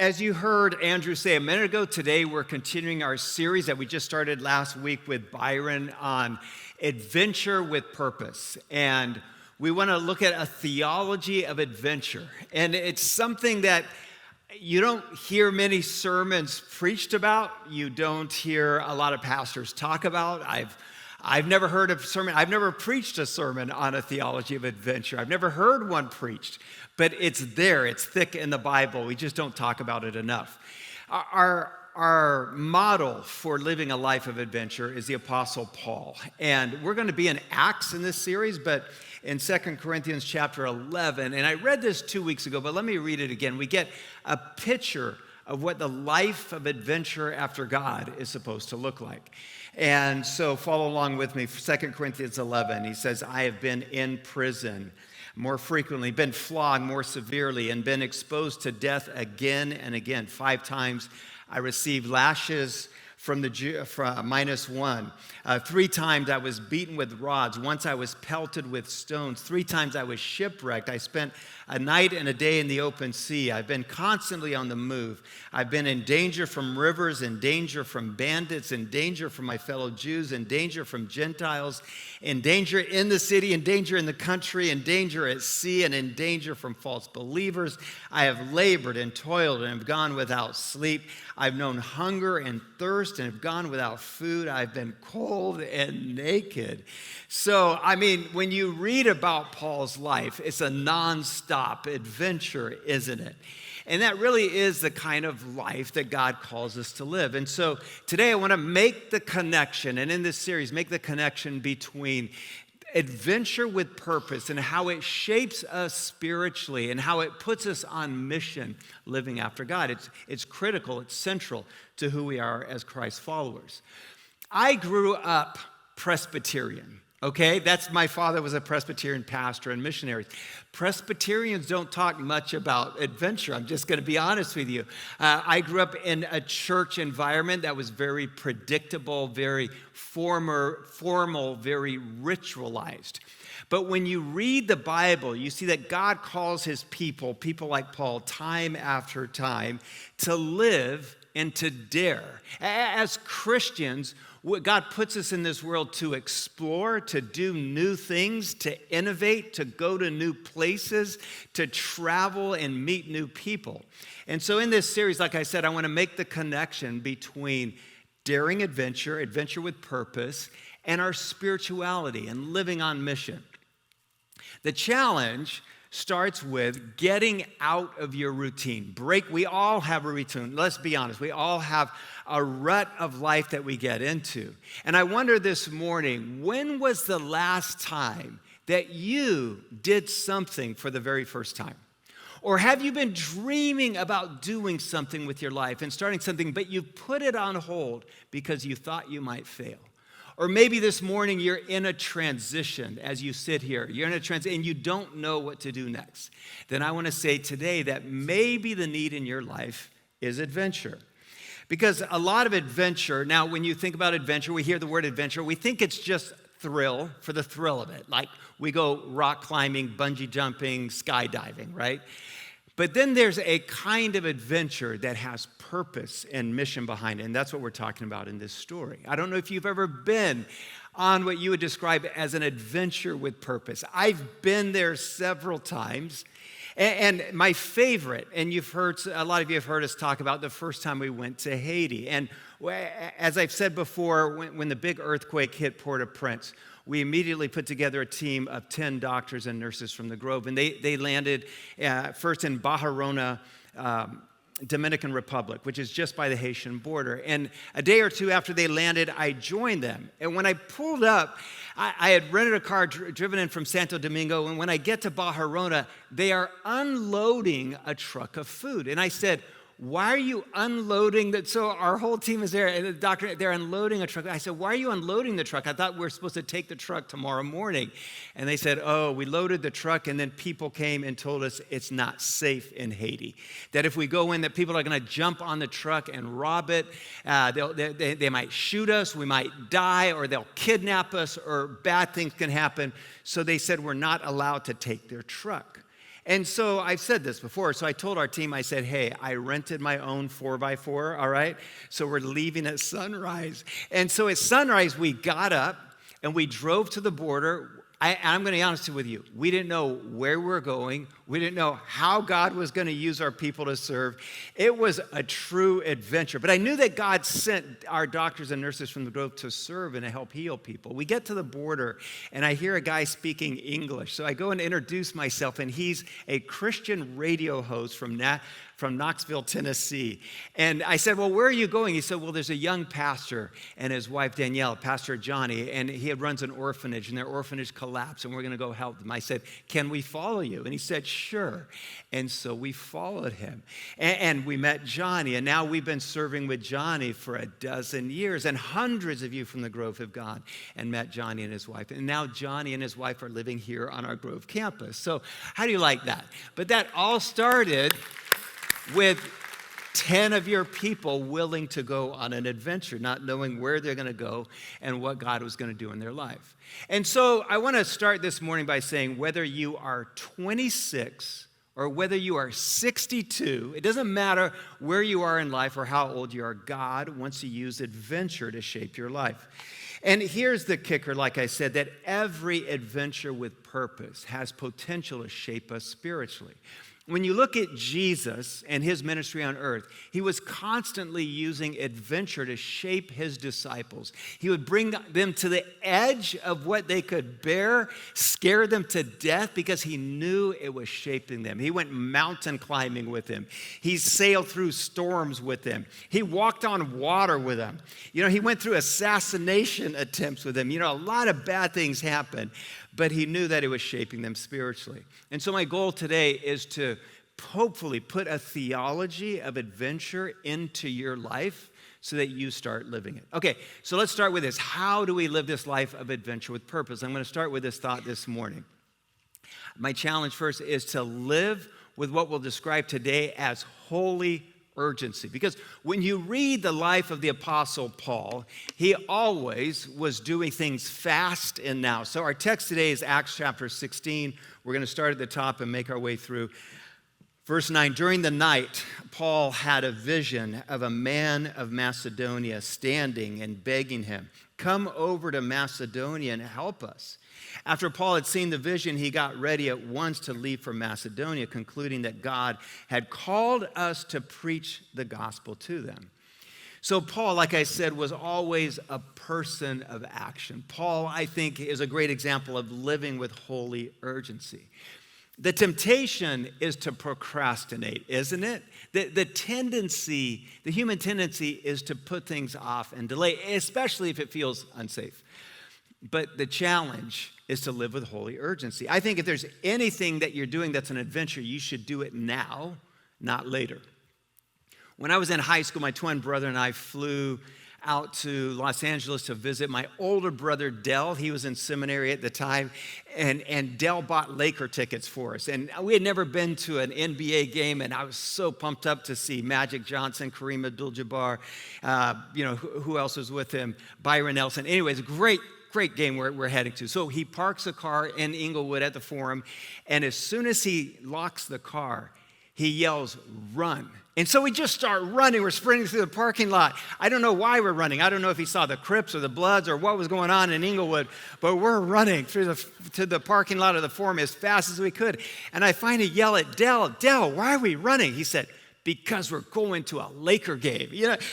As you heard Andrew say a minute ago, today we're continuing our series that we just started last week with Byron on adventure with purpose. And we want to look at a theology of adventure. And it's something that you don't hear many sermons preached about. You don't hear a lot of pastors talk about. I've never heard a sermon. I've never preached a sermon on a theology of adventure. I've never heard one preached. But it's there. It's thick in the Bible. We just don't talk about it enough. Our model for living a life of adventure is the Apostle Paul. And we're going to be in Acts in this series, but in 2 Corinthians chapter 11. And I read this 2 weeks ago, but let me read it again. We get a picture of what the life of adventure after God is supposed to look like. And so follow along with me. 2 Corinthians 11, he says, I have been in prison more frequently, been flogged more severely, and been exposed to death again and again. 5 times I received lashes from -1. 3 times I was beaten with rods. Once I was pelted with stones. 3 times I was shipwrecked. I spent a night and a day in the open sea. I've been constantly on the move. I've been in danger from rivers, in danger from bandits, in danger from my fellow Jews, in danger from Gentiles, in danger in the city, in danger in the country, in danger at sea, and in danger from false believers. I have labored and toiled and have gone without sleep. I've known hunger and thirst and have gone without food. I've been cold and naked. So, when you read about Paul's life, it's a nonstop adventure, isn't it? And that really is the kind of life that God calls us to live. And so today I want to make the connection, and in this series, make the connection between adventure with purpose and how it shapes us spiritually and how it puts us on mission living after God. It's critical, it's central to who we are as Christ followers. I grew up Presbyterian. Okay, my father was a Presbyterian pastor and missionary. Presbyterians don't talk much about adventure. I'm just going to be honest with you. I grew up in a church environment that was very predictable, very formal, very ritualized. But when you read the Bible, you see that God calls his people like Paul, time after time, to live and to dare. As Christians, God puts us in this world to explore, to do new things, to innovate, to go to new places, to travel and meet new people. And so in this series, like I said, I want to make the connection between daring adventure with purpose, and our spirituality and living on mission. The challenge starts with getting out of your routine. We all have a routine. Let's be honest. We all have a rut of life that we get into. And I wonder this morning, when was the last time that you did something for the very first time? Or have you been dreaming about doing something with your life and starting something, but you put it on hold because you thought you might fail? Or maybe this morning you're in a transition as you sit here. You're in a transition and you don't know what to do next. Then I want to say today that maybe the need in your life is adventure. Because a lot of adventure, now when you think about adventure, we hear the word adventure, we think it's just thrill for the thrill of it. Like we go rock climbing, bungee jumping, skydiving, right? But then there's a kind of adventure that has purpose and mission behind it, and that's what we're talking about in this story. I don't know if you've ever been on what you would describe as an adventure with purpose. I've been there several times, and my favorite, and a lot of you have heard us talk about the first time we went to Haiti. And as I've said before, when the big earthquake hit Port-au-Prince, we immediately put together a team of 10 doctors and nurses from the Grove, and they landed first in Barahona, Dominican Republic, which is just by the Haitian border. And a day or two after they landed, I joined them. And when I pulled up, I had rented a car driven in from Santo Domingo, and when I get to Barahona, they are unloading a truck of food. And I said, why are you unloading that? So our whole team is there, and the doctor, they're unloading a truck. I said, why are you unloading the truck? I thought we were supposed to take the truck tomorrow morning. And they said, we loaded the truck, and then people came and told us it's not safe in Haiti. That if we go in, that people are going to jump on the truck and rob it. They might shoot us, we might die, or they'll kidnap us, or bad things can happen. So they said we're not allowed to take their truck. And so I've said this before. So I told our team, I said, hey, I rented my own 4x4, all right? So we're leaving at sunrise. And so at sunrise, we got up and we drove to the border. I'm going to be honest with you. We didn't know where we were going. We didn't know how God was going to use our people to serve. It was a true adventure. But I knew that God sent our doctors and nurses from the Grove to serve and to help heal people. We get to the border, and I hear a guy speaking English. So I go and introduce myself, and he's a Christian radio host from Knoxville, Tennessee. And I said, well, where are you going? He said, well, there's a young pastor and his wife, Danielle, Pastor Johnny, and he runs an orphanage, and their orphanage collapsed, and we're going to go help them. I said, can we follow you? And he said, sure. And so we followed him. And we met Johnny, and now we've been serving with Johnny for a dozen years, and hundreds of you from the Grove have gone and met Johnny and his wife. And now Johnny and his wife are living here on our Grove campus. So how do you like that? But that all started with 10 of your people willing to go on an adventure, not knowing where they're going to go and what God was going to do in their life. And so I want to start this morning by saying whether you are 26 or whether you are 62, it doesn't matter where you are in life or how old you are, God wants to use adventure to shape your life. And here's the kicker, like I said, that every adventure with purpose has potential to shape us spiritually. When you look at Jesus and his ministry on earth, he was constantly using adventure to shape his disciples. He would bring them to the edge of what they could bear, scare them to death because he knew it was shaping them. He went mountain climbing with them. He sailed through storms with them. He walked on water with them. He went through assassination attempts with them. A lot of bad things happened. But he knew that it was shaping them spiritually. And so my goal today is to hopefully put a theology of adventure into your life so that you start living it. Okay, so let's start with this. How do we live this life of adventure with purpose? I'm going to start with this thought this morning. My challenge first is to live with what we'll describe today as holy urgency. Because when you read the life of the Apostle Paul, he always was doing things fast and now. So our text today is Acts chapter 16. We're going to start at the top and make our way through. Verse 9, during the night, Paul had a vision of a man of Macedonia standing and begging him, come over to Macedonia and help us. After Paul had seen the vision, he got ready at once to leave for Macedonia, concluding that God had called us to preach the gospel to them. So Paul, like I said, was always a person of action. Paul, I think, is a great example of living with holy urgency. The temptation is to procrastinate, isn't it? The tendency, the human tendency is to put things off and delay, especially if it feels unsafe. But the challenge is to live with holy urgency. I think if there's anything that you're doing that's an adventure, you should do it now, not later. When I was in high school, my twin brother and I flew out to Los Angeles to visit my older brother, Dell. He was in seminary at the time, and Dell bought Laker tickets for us. And we had never been to an NBA game, and I was so pumped up to see Magic Johnson, Kareem Abdul-Jabbar, who else was with him? Byron Nelson. Anyways, great game we're heading to. So he parks a car in Inglewood at the Forum, and as soon as he locks the car, he yells, run. And so we just start running. We're sprinting through the parking lot. I don't know why we're running. I don't know if he saw the Crips or the Bloods or what was going on in Inglewood, but we're running to the parking lot of the Forum as fast as we could. And I finally yell at Dell, why are we running? He said, because we're going to a Laker game.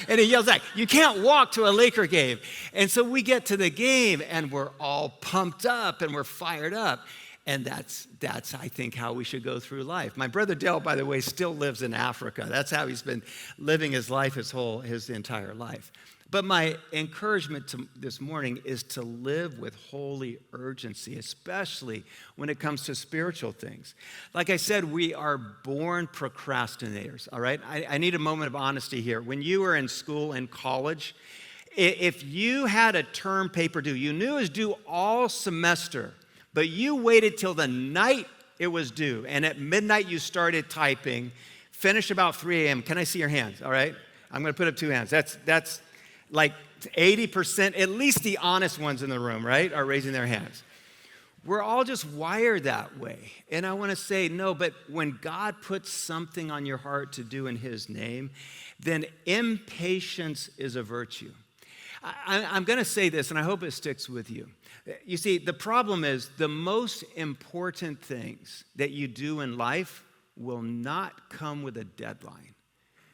And he yells back, you can't walk to a Laker game. And so we get to the game and we're all pumped up and we're fired up. And that's I think, how we should go through life. My brother Dell, by the way, still lives in Africa. That's how he's been living his life his entire life. But my encouragement this morning is to live with holy urgency, especially when it comes to spiritual things. Like I said, we are born procrastinators, all right? I need a moment of honesty here. When you were in school and college, if you had a term paper due, you knew it was due all semester, but you waited till the night it was due, and at midnight you started typing, finished about 3 a.m. Can I see your hands, all right? I'm going to put up 2 hands. That's like 80%, at least the honest ones in the room, right, are raising their hands. We're all just wired that way. And I want to say, no, but when God puts something on your heart to do in his name, then impatience is a virtue. I'm going to say this, and I hope it sticks with you. You see, the problem is the most important things that you do in life will not come with a deadline.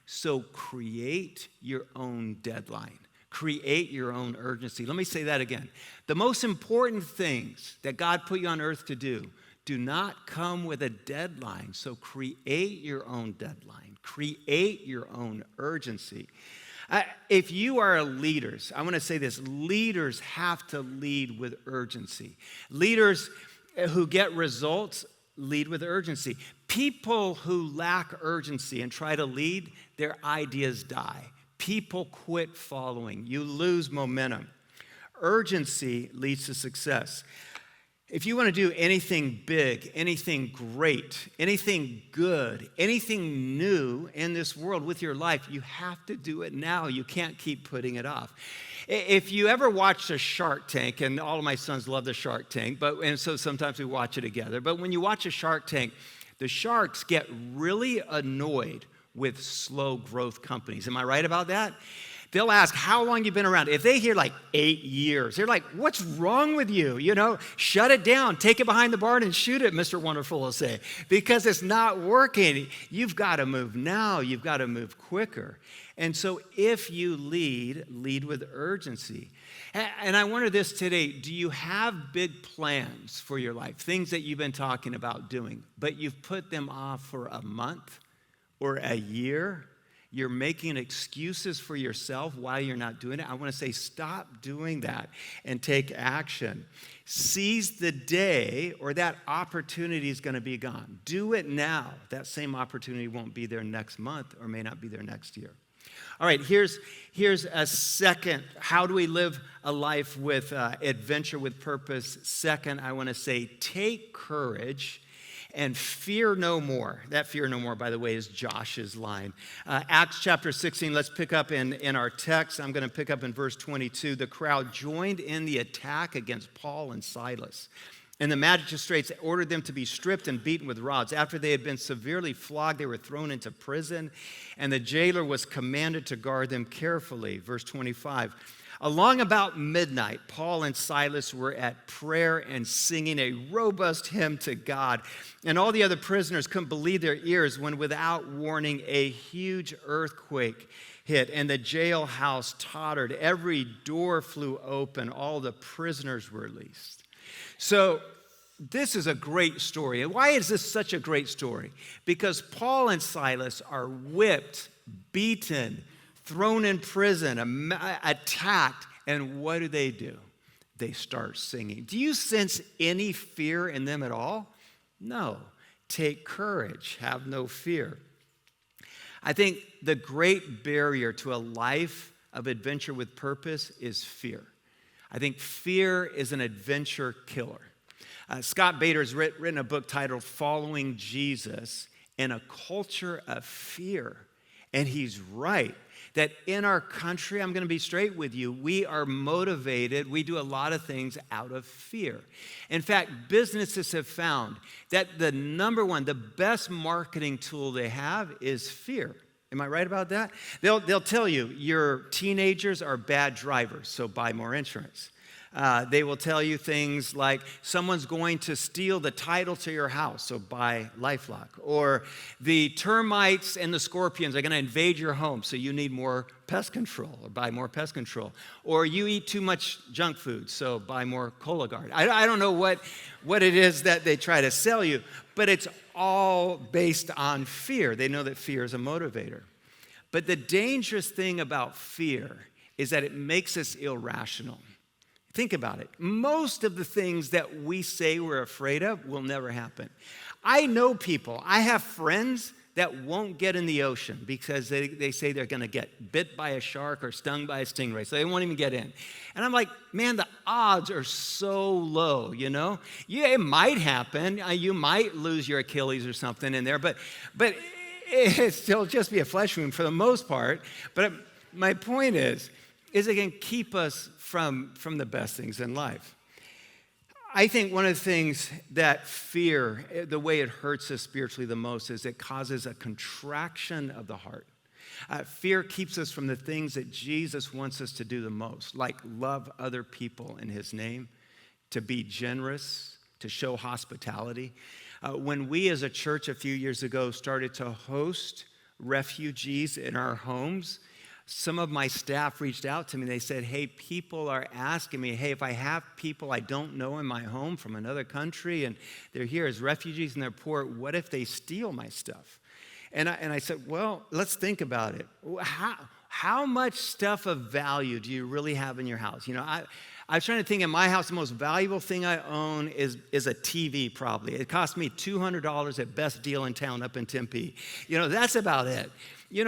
So create your own deadline. Create your own urgency. Let me say that again. The most important things that God put you on earth to do not come with a deadline. So create your own deadline. Create your own urgency. If you are leaders, I want to say this, leaders have to lead with urgency. Leaders who get results lead with urgency. People who lack urgency and try to lead, their ideas die. People quit following. You lose momentum. Urgency leads to success. If you want to do anything big, anything great, anything good, anything new in this world with your life, you have to do it now. You can't keep putting it off. If you ever watched a Shark Tank, and all of my sons love the Shark Tank, and so sometimes we watch it together, but when you watch a Shark Tank, the sharks get really annoyed with slow growth companies. Am I right about that? They'll ask, how long you been around? If they hear like 8 years, they're like, what's wrong with you? Shut it down. Take it behind the barn and shoot it, Mr. Wonderful will say, because it's not working. You've got to move now. You've got to move quicker. And so if you lead with urgency. And I wonder this today, do you have big plans for your life, things that you've been talking about doing, but you've put them off for a month or a year? You're making excuses for yourself why you're not doing it. I want to say stop doing that and take action. Seize the day or that opportunity is going to be gone. Do it now. That same opportunity won't be there next month or may not be there next year. All right, here's a second. How do we live a life with adventure with purpose? Second, I want to say take courage and fear no more. That fear no more, by the way, is Josh's line. Acts chapter 16, let's pick up in our text. I'm going to pick up in verse 22. The crowd joined in the attack against Paul and Silas. And the magistrates ordered them to be stripped and beaten with rods. After they had been severely flogged, they were thrown into prison, and the jailer was commanded to guard them carefully. Verse 25. Along about midnight, Paul and Silas were at prayer and singing a robust hymn to God. And all the other prisoners couldn't believe their ears when, without warning, a huge earthquake hit, and the jailhouse tottered. Every door flew open. All the prisoners were released. So this is a great story. And why is this such a great story? Because Paul and Silas are whipped, beaten, thrown in prison, attacked, and what do? They start singing. Do you sense any fear in them at all? No. Take courage. Have no fear. I think the great barrier to a life of adventure with purpose is fear. I think fear is an adventure killer. Scott Bader's written a book titled Following Jesus in a Culture of Fear. And he's right that in our country, I'm going to be straight with you, we are motivated. We do a lot of things out of fear. In fact, businesses have found that the best marketing tool they have is fear. Am I right about that? They'll tell you your teenagers are bad drivers, so buy more insurance. They will tell you things like someone's going to steal the title to your house, so buy LifeLock. Or the termites and the scorpions are going to invade your home, so you need more pest control, or buy more pest control. Or you eat too much junk food, so buy more Cologuard. I don't know what it is that they try to sell you, but it's all based on fear. They know that fear is a motivator. But the dangerous thing about fear is that it makes us irrational. Think about it. Most of the things that we say we're afraid of will never happen. I know people, I have friends that won't get in the ocean because they say they're going to get bit by a shark or stung by a stingray, so they won't even get in. And I'm like, man, the odds are so low, Yeah, it might happen. You might lose your Achilles or something in there, but it'll still just be a flesh wound for the most part. But my point is it can keep us from the best things in life. I think one of the things that fear, the way it hurts us spiritually the most, is it causes a contraction of the heart. Fear keeps us from the things that Jesus wants us to do the most, like love other people in his name, to be generous, to show hospitality. When we as a church a few years ago started to host refugees in our homes, some of my staff reached out to me. They said, hey, people are asking me, hey, if I have people I don't know in my home from another country and they're here as refugees and they're poor, what if they steal my stuff? And I said, well, let's think about it. How much stuff of value do you really have in your house? I was trying to think, in my house, the most valuable thing I own is a TV, probably. It cost me $200 at Best Deal in Town up in Tempe. That's about it.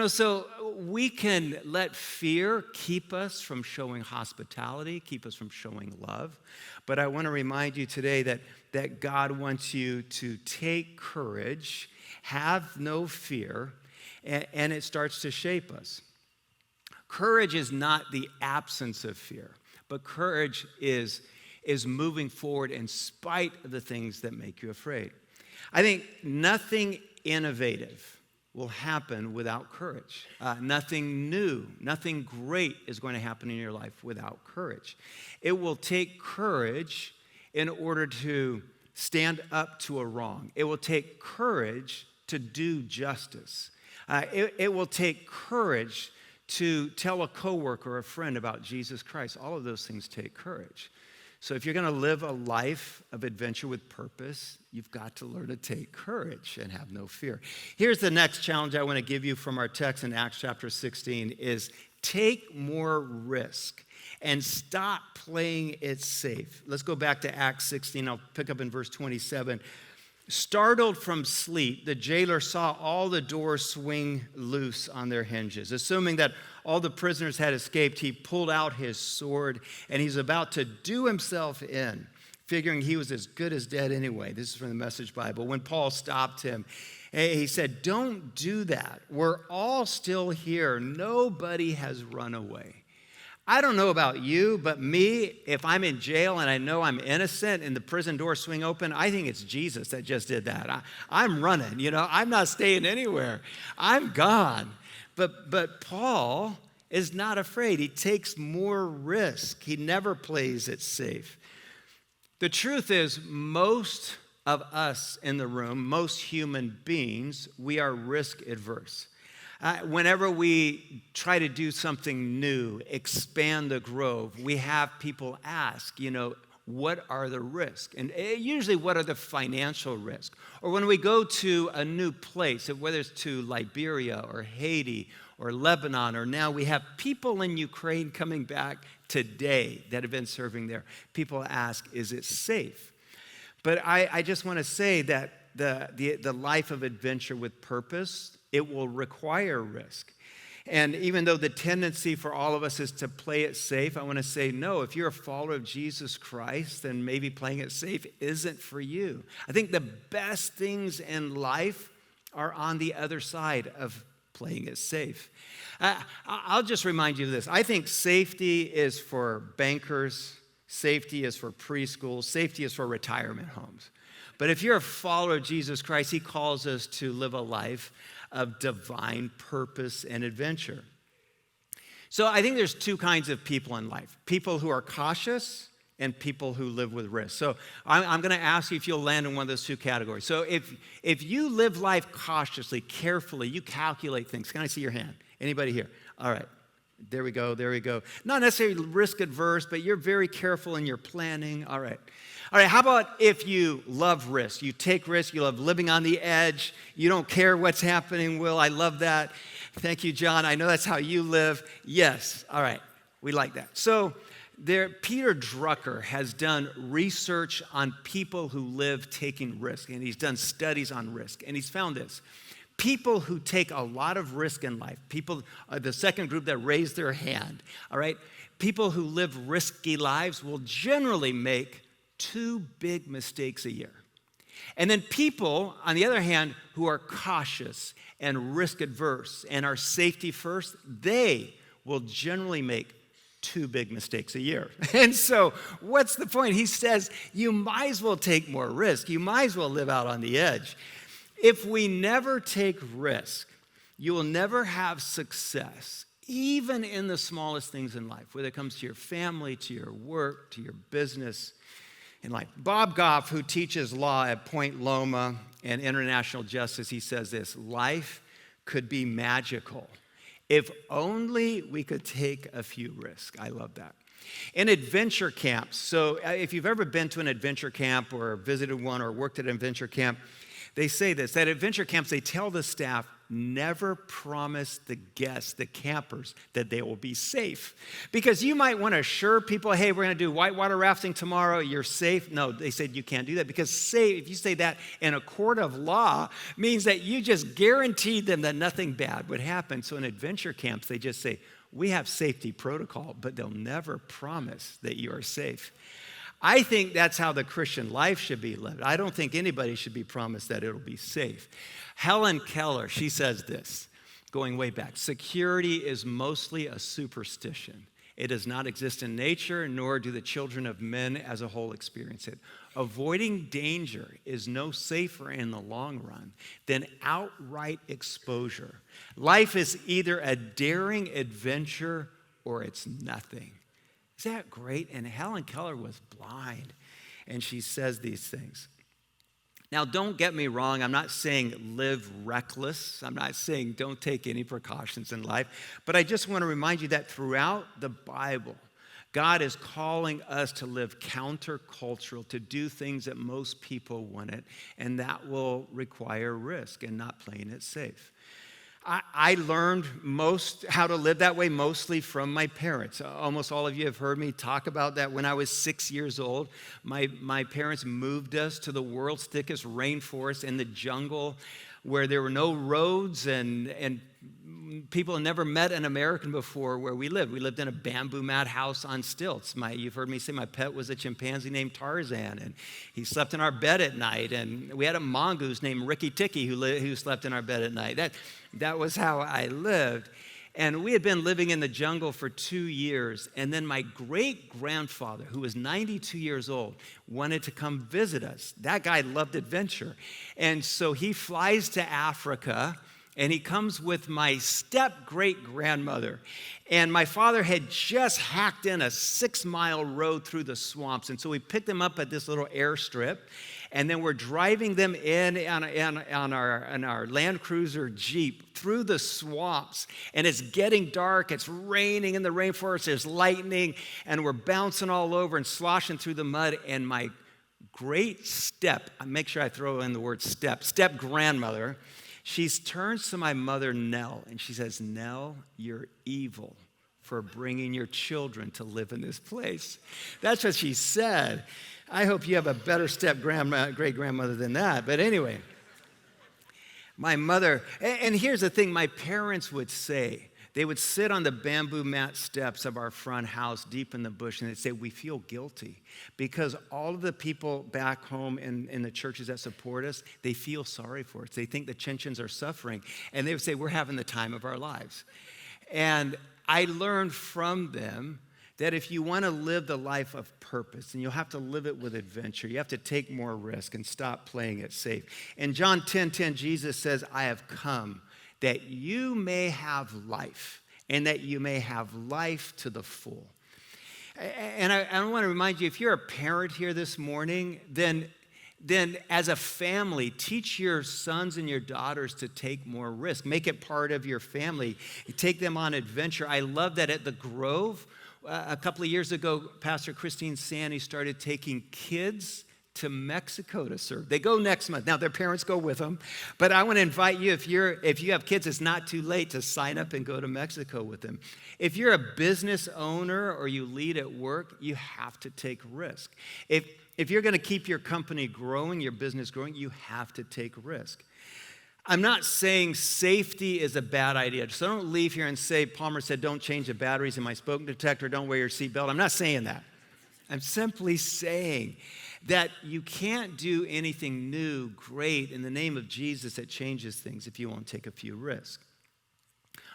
So we can let fear keep us from showing hospitality, keep us from showing love. But I want to remind you today that God wants you to take courage, have no fear, and it starts to shape us. Courage is not the absence of fear, but courage is moving forward in spite of the things that make you afraid. I think nothing innovative will happen without courage. Nothing new, nothing great is going to happen in your life without courage. It will take courage in order to stand up to a wrong. It will take courage to do justice. It will take courage to tell a coworker or a friend about Jesus Christ. All of those things take courage. So if you're going to live a life of adventure with purpose, you've got to learn to take courage and have no fear. Here's the next challenge I want to give you from our text in Acts chapter 16 is take more risk and stop playing it safe. Let's go back to Acts 16. I'll pick up in verse 27. Startled from sleep, the jailer saw all the doors swing loose on their hinges. Assuming that all the prisoners had escaped, he pulled out his sword and he's about to do himself in, figuring he was as good as dead anyway. This is from the Message Bible. When Paul stopped him, he said, "Don't do that. We're all still here. Nobody has run away." I don't know about you, but me, if I'm in jail and I know I'm innocent and the prison doors swing open, I think it's Jesus that just did that. I'm running, I'm not staying anywhere. I'm gone. But Paul is not afraid. He takes more risk. He never plays it safe. The truth is, most of us in the room, most human beings, we are risk adverse. Whenever we try to do something new, expand the grove, we have people ask, what are the risks? And usually, what are the financial risks? Or when we go to a new place, whether it's to Liberia or Haiti or Lebanon, or now we have people in Ukraine coming back today that have been serving there. People ask, is it safe? But I just want to say that the life of adventure with purpose, it will require risk. And even though the tendency for all of us is to play it safe, I want to say, no, if you're a follower of Jesus Christ, then maybe playing it safe isn't for you. I think the best things in life are on the other side of playing it safe. I'll just remind you of this. I think safety is for bankers, safety is for preschool, safety is for retirement homes. But if you're a follower of Jesus Christ, he calls us to live a life of divine purpose and adventure. So I think there's two kinds of people in life. People who are cautious and people who live with risk. So I'm going to ask you if you'll land in one of those two categories. So if you live life cautiously, carefully, you calculate things. Can I see your hand? Anybody here? All right. There we go. Not necessarily risk adverse, but you're very careful in your planning. All right. How about if you love risk? You take risks, you love living on the edge, you don't care what's happening. Will, I love that. Thank you, John. I know that's how you live. Yes. All right. We like that. So Peter Drucker has done research on people who live taking risk, and he's done studies on risk, and he's found this. People who take a lot of risk in life, people, the second group that raised their hand, all right, people who live risky lives will generally make 2 big mistakes a year. And then people, on the other hand, who are cautious and risk adverse and are safety first, they will generally make 2 big mistakes a year. And so what's the point? He says, you might as well take more risk. You might as well live out on the edge. If we never take risk, you will never have success, even in the smallest things in life, whether it comes to your family, to your work, to your business. And like Bob Goff, who teaches law at Point Loma and international justice, he says this: life could be magical if only we could take a few risks. I love that. In adventure camps, so if you've ever been to an adventure camp or visited one or worked at an adventure camp, they say this: at adventure camps, they tell the staff, never promise the guests, the campers, that they will be safe. Because you might want to assure people, hey, we're going to do whitewater rafting tomorrow, you're safe. No, they said you can't do that, because if you say that in a court of law, means that you just guaranteed them that nothing bad would happen. So in adventure camps, they just say, we have safety protocol, but they'll never promise that you are safe. I think that's how the Christian life should be lived. I don't think anybody should be promised that it'll be safe. Helen Keller, she says this, going way back: security is mostly a superstition. It does not exist in nature, nor do the children of men as a whole experience it. Avoiding danger is no safer in the long run than outright exposure. Life is either a daring adventure or it's nothing. Is that great? And Helen Keller was blind, and she says these things. Now, don't get me wrong. I'm not saying live reckless. I'm not saying don't take any precautions in life. But I just want to remind you that throughout the Bible, God is calling us to live countercultural, to do things that most people wouldn't, and that will require risk and not playing it safe. I learned how to live that way mostly from my parents. Almost all of you have heard me talk about that. When I was 6 years old, my parents moved us to the world's thickest rainforest in the jungle, where there were no roads and people had never met an American before where we lived. We lived in a bamboo mat house on stilts. You've heard me say my pet was a chimpanzee named Tarzan, and he slept in our bed at night. And we had a mongoose named Ricky Ticky who slept in our bed at night. That was how I lived. And we had been living in the jungle for 2 years. And then my great-grandfather, who was 92 years old, wanted to come visit us. That guy loved adventure. And so he flies to Africa, and he comes with my step-great-grandmother. And my father had just hacked in a 6-mile road through the swamps. And so we picked them up at this little airstrip. And then we're driving them in on our Land Cruiser Jeep through the swamps. And it's getting dark. It's raining in the rainforest. There's lightning. And we're bouncing all over and sloshing through the mud. And my make sure I throw in the word step-grandmother, she turns to my mother, Nell, and she says, "Nell, you're evil for bringing your children to live in this place." That's what she said. I hope you have a better great-grandmother than that. But anyway, my mother, and here's the thing, my parents would say, they would sit on the bamboo mat steps of our front house deep in the bush, and they'd say, we feel guilty because all of the people back home in the churches that support us, they feel sorry for us. They think the Chinchens are suffering, and they would say, we're having the time of our lives. And I learned from them that if you want to live the life of purpose, and you'll have to live it with adventure, you have to take more risk and stop playing it safe. In John 10:10, Jesus says, I have come that you may have life, and that you may have life to the full. And I want to remind you, if you're a parent here this morning, then as a family, teach your sons and your daughters to take more risk. Make it part of your family. Take them on adventure. I love that at the Grove, a couple of years ago, Pastor Christine Sandy started taking kids to Mexico to serve. They go next month. Now, their parents go with them. But I want to invite you, if you have kids, it's not too late to sign up and go to Mexico with them. If you're a business owner or you lead at work, you have to take risk. If you're going to keep your company growing, your business growing, you have to take risk. I'm not saying safety is a bad idea. So don't leave here and say, Palmer said, don't change the batteries in my smoke detector, don't wear your seatbelt. I'm not saying that. I'm simply saying that you can't do anything new, great, in the name of Jesus that changes things if you won't take a few risks.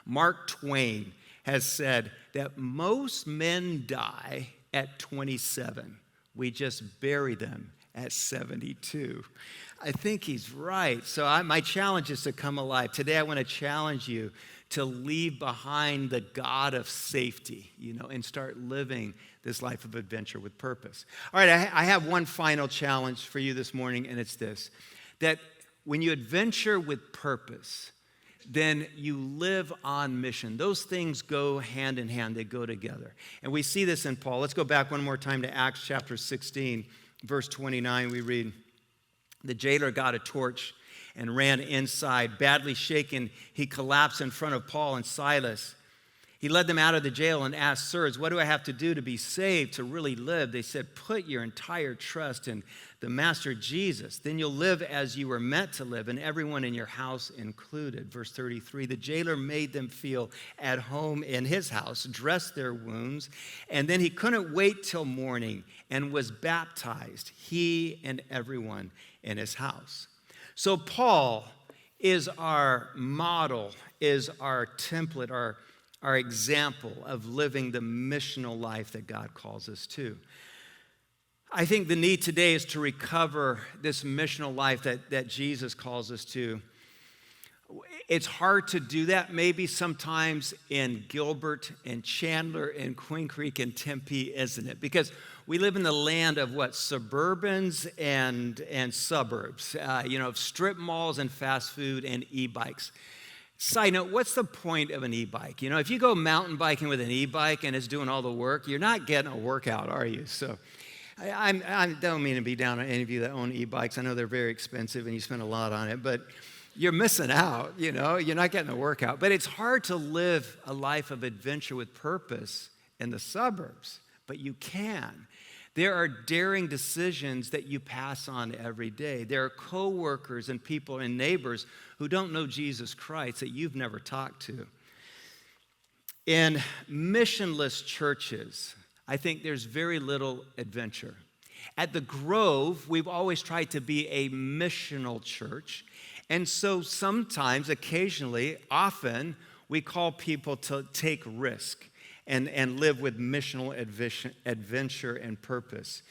Mark Twain has said that most men die at 27. We just bury them at 72. I think he's right. So my challenge is to come alive. Today I want to challenge you to leave behind the God of safety, and start living this life of adventure with purpose. All right, I have one final challenge for you this morning, and it's this: that when you adventure with purpose, then you live on mission. Those things go hand in hand. They go together. And we see this in Paul. Let's go back one more time to Acts chapter 16, verse 29. We read, "The jailer got a torch and ran inside. Badly shaken, he collapsed in front of Paul and Silas. He led them out of the jail and asked, 'Sirs, what do I have to do to be saved, to really live?' They said, 'Put your entire trust in the Master Jesus. Then you'll live as you were meant to live, and everyone in your house included.'" Verse 33, the jailer made them feel at home in his house, dressed their wounds, and then he couldn't wait till morning and was baptized, he and everyone in his house. So Paul is our model, is our template, our example of living the missional life that God calls us to. I think the need today is to recover this missional life that Jesus calls us to. It's hard to do that maybe sometimes in Gilbert and Chandler and Queen Creek and Tempe, isn't it? Because we live in the land of suburbans and suburbs, of strip malls and fast food and e-bikes. Side note, what's the point of an e-bike? If you go mountain biking with an e-bike and it's doing all the work, you're not getting a workout, are you? So I don't mean to be down on any of you that own e-bikes. I know they're very expensive and you spend a lot on it, but you're missing out, You're not getting a workout. But it's hard to live a life of adventure with purpose in the suburbs, but you can. There are daring decisions that you pass on every day. There are coworkers and people and neighbors who don't know Jesus Christ that you've never talked to. In missionless churches, I think there's very little adventure. At the Grove, we've always tried to be a missional church. And so sometimes, occasionally, often, we call people to take risk and live with missional adventure and purpose.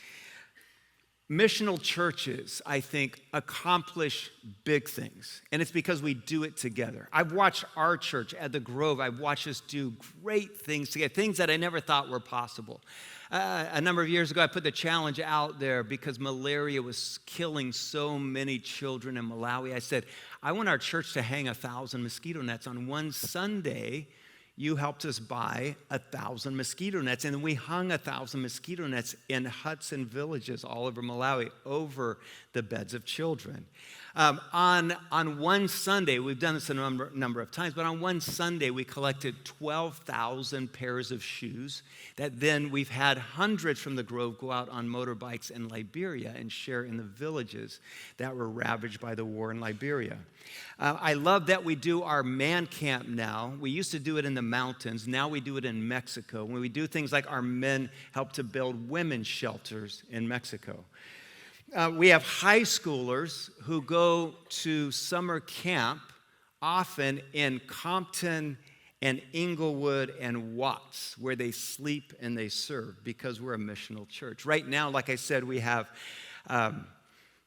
Missional churches, I think, accomplish big things, and it's because we do it together. I've watched our church at the Grove, I've watched us do great things together, things that I never thought were possible. A number of years ago, I put the challenge out there because malaria was killing so many children in Malawi. I said, I want our church to hang 1,000 mosquito nets. On one Sunday, you helped us buy 1,000 mosquito nets, and we hung 1,000 mosquito nets in huts and villages all over Malawi over the beds of children. On one Sunday, we've done this a number of times, but on one Sunday, we collected 12,000 pairs of shoes that then we've had hundreds from the Grove go out on motorbikes in Liberia and share in the villages that were ravaged by the war in Liberia. I love that we do our man camp now. We used to do it in the mountains. Now we do it in Mexico. When we do things like our men help to build women's shelters in Mexico. We have high schoolers who go to summer camp, often in Compton and Inglewood and Watts, where they sleep and they serve because we're a missional church. Right now, like I said, we have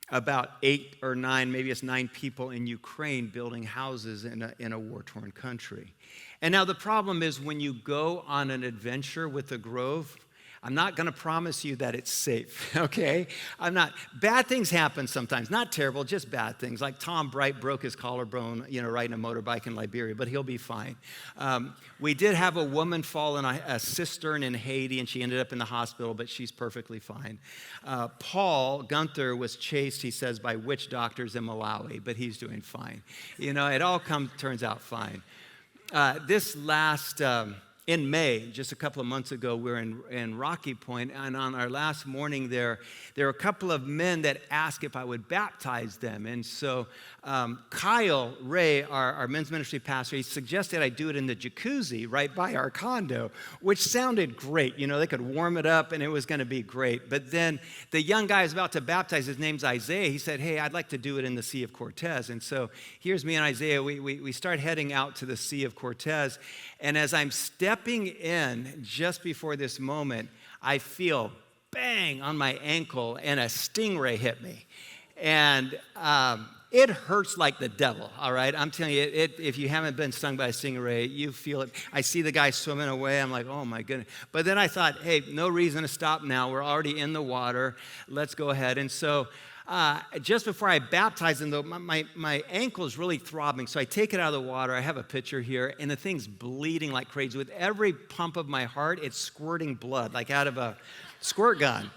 about 8 or 9, maybe it's 9 people in Ukraine building houses in a war-torn country. And now the problem is when you go on an adventure with the Grove, I'm not going to promise you that it's safe, okay? Bad things happen sometimes. Not terrible, just bad things. Like Tom Bright broke his collarbone, riding a motorbike in Liberia, but he'll be fine. We did have a woman fall in a cistern in Haiti, and she ended up in the hospital, but she's perfectly fine. Paul Gunther was chased, he says, by witch doctors in Malawi, but he's doing fine. It all turns out fine. In May, just a couple of months ago, we were in Rocky Point, and on our last morning there were a couple of men that asked if I would baptize them. And so Kyle Ray, our men's ministry pastor, he suggested I do it in the jacuzzi right by our condo, which sounded great. They could warm it up, and it was going to be great. But then the young guy is about to baptize. His name's Isaiah. He said, hey, I'd like to do it in the Sea of Cortez. And so here's me and Isaiah. We start heading out to the Sea of Cortez, and as I'm stepping stepping in just before this moment, I feel bang on my ankle and a stingray hit me. And it hurts like the devil, all right? I'm telling you, if you haven't been stung by a stingray, you feel it. I see the guy swimming away. I'm like, oh, my goodness. But then I thought, hey, no reason to stop now. We're already in the water. Let's go ahead. And so just before I baptize him, though, my ankle is really throbbing. So I take it out of the water. I have a picture here, and the thing's bleeding like crazy. With every pump of my heart, it's squirting blood, like out of a squirt gun.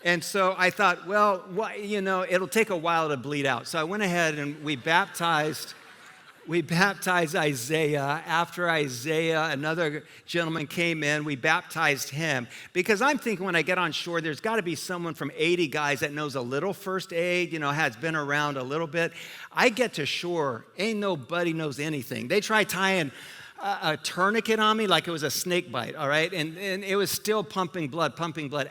And so I thought, well, it'll take a while to bleed out. So I went ahead and we baptized Isaiah. After Isaiah, another gentleman came in. We baptized him. Because I'm thinking when I get on shore, there's got to be someone from 80 guys that knows a little first aid, has been around a little bit. I get to shore, ain't nobody knows anything. They try tying a tourniquet on me like it was a snake bite, all right? And it was still pumping blood.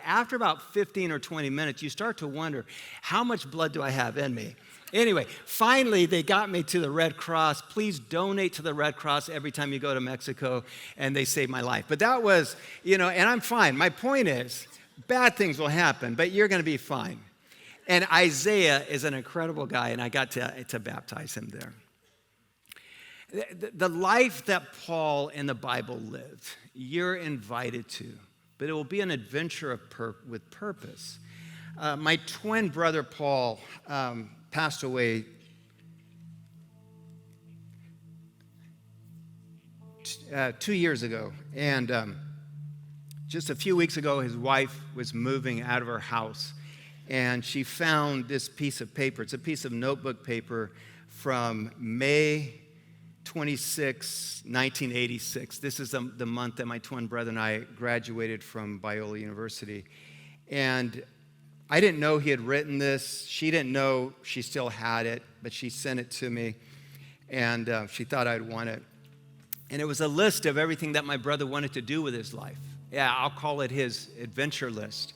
After about 15 or 20 minutes, you start to wonder, how much blood do I have in me? Anyway, finally, they got me to the Red Cross. Please donate to the Red Cross every time you go to Mexico, and they saved my life. But that was, and I'm fine. My point is, bad things will happen, but you're going to be fine. And Isaiah is an incredible guy, and I got to baptize him there. The life that Paul in the Bible lived, you're invited to, but it will be an adventure with purpose. My twin brother Paul passed away 2 years ago, and just a few weeks ago, his wife was moving out of her house, and she found this piece of paper. It's a piece of notebook paper from May 26, 1986. This is the month that my twin brother and I graduated from Biola University. And I didn't know he had written this. She didn't know she still had it, but she sent it to me. And she thought I'd want it. And it was a list of everything that my brother wanted to do with his life. Yeah, I'll call it his adventure list.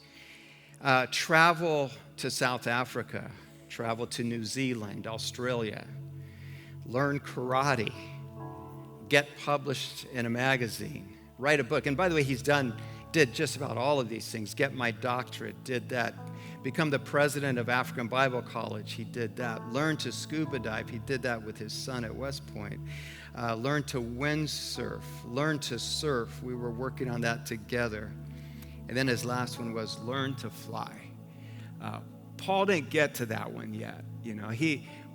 Travel to South Africa, travel to New Zealand, Australia, learn karate, get published in a magazine, write a book. And by the way, did just about all of these things. Get my doctorate, did that. Become the president of African Bible College, he did that. Learn to scuba dive, he did that with his son at West Point. Learn to windsurf, learn to surf. We were working on that together. And then his last one was learn to fly. Paul didn't get to that one yet.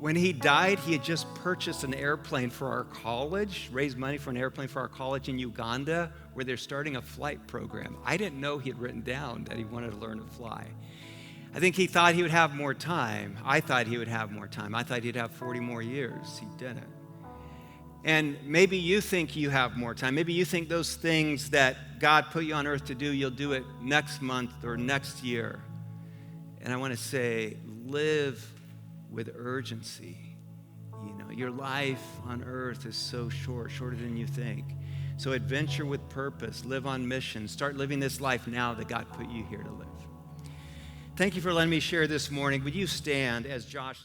When he died, he had just purchased an airplane for our college, raised money for an airplane for our college in Uganda, where they're starting a flight program. I didn't know he had written down that he wanted to learn to fly. I think he thought he would have more time. I thought he would have more time. I thought he'd have 40 more years. He didn't. And maybe you think you have more time. Maybe you think those things that God put you on earth to do, you'll do it next month or next year. And I want to say, live with urgency. Your life on earth is so shorter than you think. So adventure with purpose, live on mission, start living this life now that God put you here to live. Thank you for letting me share this morning. Would you stand as Josh